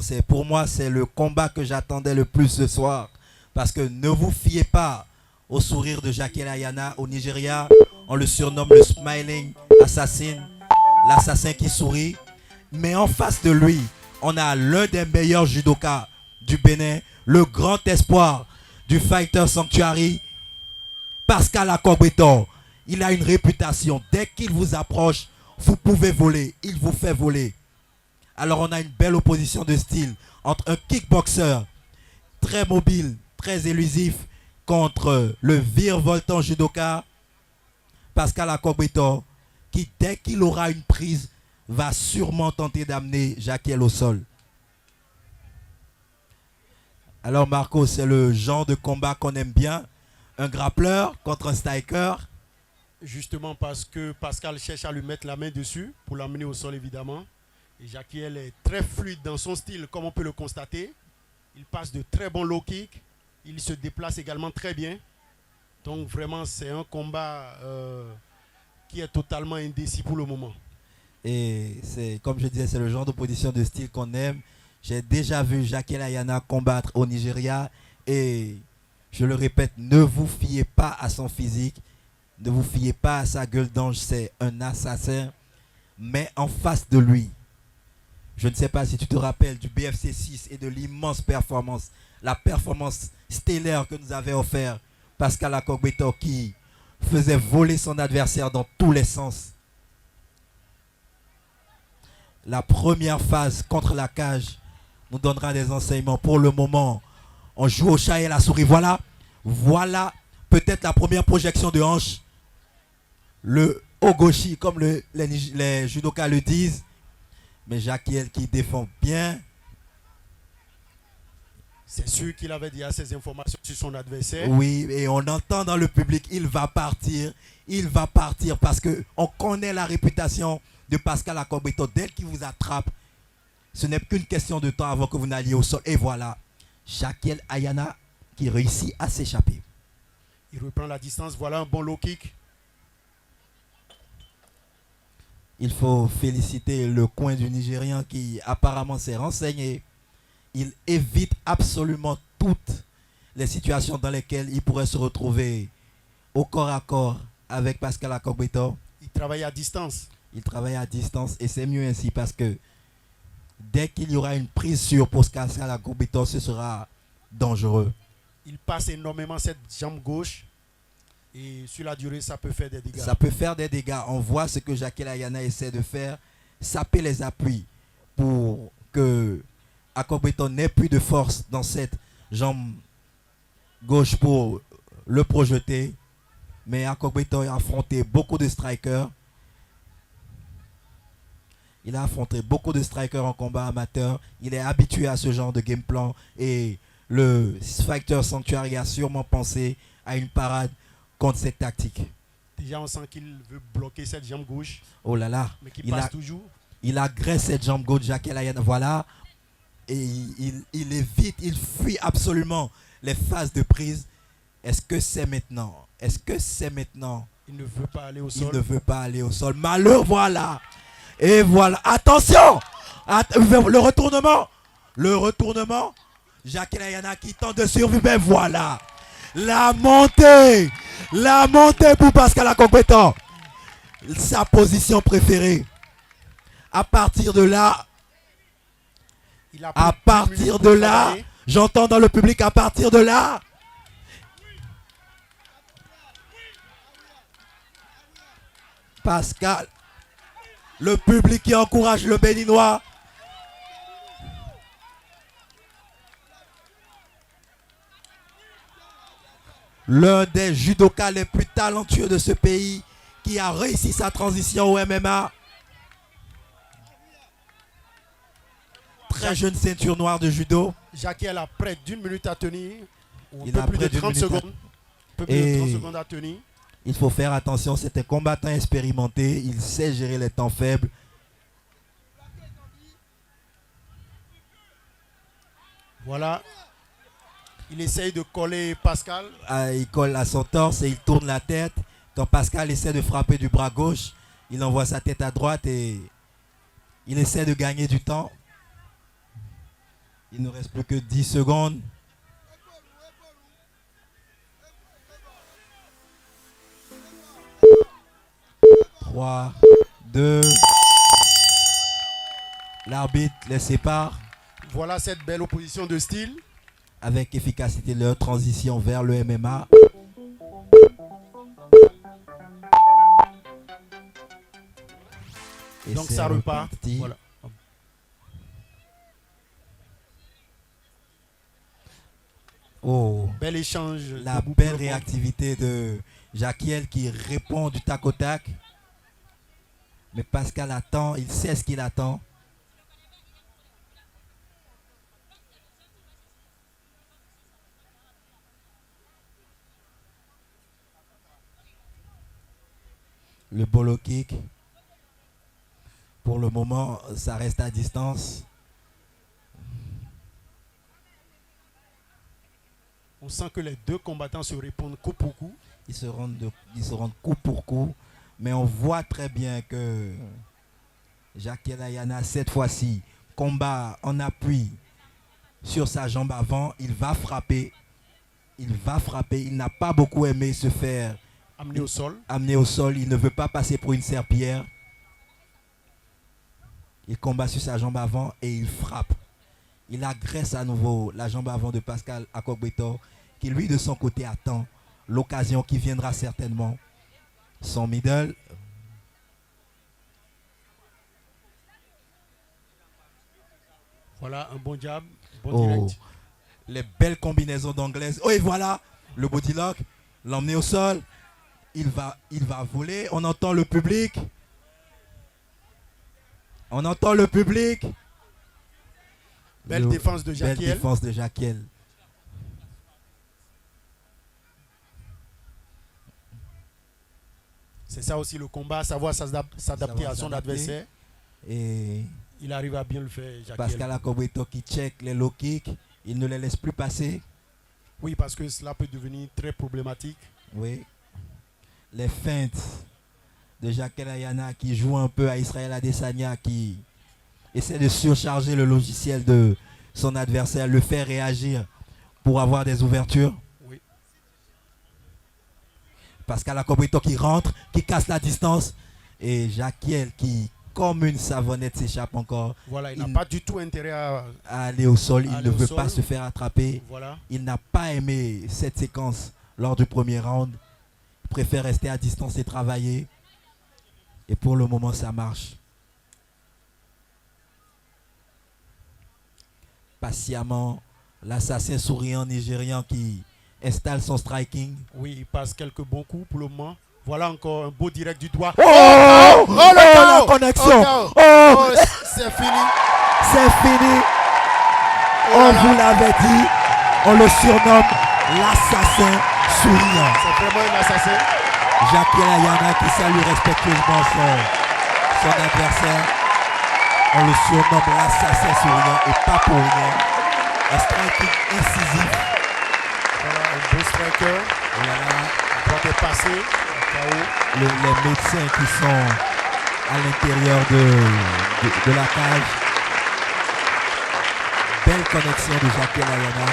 vraiment, pour moi, c'est le combat que j'attendais le plus ce soir. Parce que ne vous fiez pas au sourire de Jackie Ayana au Nigeria. On le surnomme le Smiling Assassin, l'assassin qui sourit. Mais en face de lui, on a l'un des meilleurs judokas du Bénin, le grand espoir du Fighter Sanctuary, Pascal Akogbetor. Il a une réputation. Dès qu'il vous approche, vous pouvez voler. Il vous fait voler. Alors on a une belle opposition de style entre un kickboxer très mobile, très élusif, contre le virevoltant judoka Pascal Akogbetor, qui dès qu'il aura une prise, va sûrement tenter d'amener Jakiel au sol. Alors Marco, c'est le genre de combat qu'on aime bien. Un grappleur contre un striker. Justement parce que Pascal cherche à lui mettre la main dessus pour l'amener au sol évidemment. Et Jakiel est très fluide dans son style comme on peut le constater. Il passe de très bons low kicks. Il se déplace également très bien. Donc vraiment c'est un combat qui est totalement indécis pour le moment. Et c'est, comme je disais, c'est le genre d'opposition de style qu'on aime. J'ai déjà vu Jakiel Ayana combattre au Nigeria. Et je le répète, ne vous fiez pas à son physique. Ne vous fiez pas à sa gueule d'ange. C'est un assassin. Mais en face de lui, je ne sais pas si tu te rappelles du BFC 6 et de l'immense performance, la performance stellaire que nous avait offert Pascal Akogbetor, qui faisait voler son adversaire dans tous les sens. La première phase contre la cage nous donnera des enseignements. Pour le moment, on joue au chat et à la souris. Voilà peut-être la première projection de hanche. Le Ogoshi, comme les judokas le disent. Mais Jakiel qui défend bien. C'est sûr qu'il avait déjà ces informations sur son adversaire. Oui, et on entend dans le public, il va partir parce qu'on connaît la réputation de Pascal Akogbetor. Dès qu'il vous attrape, ce n'est qu'une question de temps avant que vous n'alliez au sol. Et voilà, Jakiel Ayana qui réussit à s'échapper. Il reprend la distance, voilà un bon low kick. Il faut féliciter le coin du Nigérian qui apparemment s'est renseigné. Il évite absolument toutes les situations dans lesquelles il pourrait se retrouver au corps à corps avec Pascal Akogbetor. Il travaille à distance. Il travaille à distance et c'est mieux ainsi parce que dès qu'il y aura une prise sur Pascal Akogbetor, ce sera dangereux. Il passe énormément cette jambe gauche et sur la durée, ça peut faire des dégâts. Ça peut faire des dégâts. On voit ce que Jakiel Ayana essaie de faire, saper les appuis pour que Akogbetor n'ait plus de force dans cette jambe gauche pour le projeter. Mais Akogbetor a affronté beaucoup de strikers. Il a affronté beaucoup de strikers en combat amateur. Il est habitué à ce genre de game plan. Et le Fighter Sanctuary a sûrement pensé à une parade contre cette tactique. Déjà, on sent qu'il veut bloquer cette jambe gauche. Oh là là. Mais qui passe toujours. Il agresse cette jambe gauche, Jakiel Ayana. Voilà. Et il évite, il fuit absolument les phases de prise. Est-ce que c'est maintenant? Est-ce que c'est maintenant? Il ne veut pas aller au sol. Il ne veut pas aller au sol. Malheur, voilà. Et voilà. Attention! Le retournement. Le retournement. Jakiel Ayana qui tente de survivre. Ben voilà. La montée. La montée pour Pascal Akogbetor. Sa position préférée. À partir de là. À partir de là. J'entends dans le public, à partir de là. Pascal. Le public qui encourage le Béninois. L'un des judokas les plus talentueux de ce pays qui a réussi sa transition au MMA. Très jeune ceinture noire de judo. Jakiel a près d'une minute à tenir. Ou Il un peu plus de 30 secondes. Un peu plus de 30 secondes à tenir. Il faut faire attention, c'est un combattant expérimenté. Il sait gérer les temps faibles. Voilà. Il essaye de coller Pascal. Il colle à son torse et il tourne la tête. Quand Pascal essaie de frapper du bras gauche, il envoie sa tête à droite et il essaie de gagner du temps. Il ne reste plus que 10 secondes. 3, 2. L'arbitre les sépare. Voilà cette belle opposition de style. Avec efficacité leur transition vers le MMA. Et donc c'est ça repart. reparti. Voilà. Oh, Bel échange. la debout belle pour le monde. réactivité de Jaquiel qui répond du tac au tac. Mais Pascal attend, il sait ce qu'il attend. Le bolo kick. Pour le moment, ça reste à distance. On sent que les deux combattants se répondent coup pour coup. Ils se rendent coup pour coup. Mais on voit très bien que Jaquiel Ayana, cette fois-ci, combat en appui sur sa jambe avant. Il va frapper. Il va frapper. Il n'a pas beaucoup aimé se faire Amené au sol. amener au sol. Il ne veut pas passer pour une serpillière. Il combat sur sa jambe avant et il frappe. Il agresse à nouveau la jambe avant de Pascal Akogbeto, qui lui de son côté attend l'occasion qui viendra certainement. Son middle. Voilà un bon jab. Bon Oh, direct. les belles combinaisons d'anglaise. Oh, et voilà le body lock. L'emmener au sol. Il va voler. On entend le public. On entend le public. Belle défense de Belle Jaquiel. défense de Jaquiel. C'est ça aussi le combat, savoir s'adapter Savoir à son s'adapter. adversaire. Et Il arrive à bien le faire, Jaquiel. Pascal Akogbeto qui check les low kicks. Il ne les laisse plus passer. Oui, parce que cela peut devenir très problématique. Oui. Les feintes de Jaquiel Ayana qui joue un peu à Israël Adesanya, qui essaie de surcharger le logiciel de son adversaire, le faire réagir pour avoir des ouvertures. Oui. Pascal Akogbeto qui rentre, qui casse la distance. Et Jaquiel qui, comme une savonnette, s'échappe encore Voilà, il n'a Il- pas du tout intérêt à aller au sol. Il Aller ne au veut sol. pas se faire attraper. voilà. Il n'a pas aimé cette séquence lors du premier round. Il préfère rester à distance et travailler. Et pour le moment, ça marche. Patiemment, l'assassin souriant nigérian qui installe son striking. Oui, il passe quelques bons coups pour le moment. Voilà encore un beau direct du doigt. Oh, le la KO! connexion. Oh, Oh, c'est fini. c'est fini. Oh On là là. vous l'avait dit. On le surnomme l'assassin souriant. C'est vraiment un assassin. Jaquiel Ayana qui salue respectueusement son adversaire. On le surnomme l'assassin souriant et pas pour rien. Un striking incisif. Voilà, un beau striker. Oh là là, Il doit dépasser. KO. les médecins qui sont à l'intérieur de la cage. Belle connexion de Jaquiel Ayana.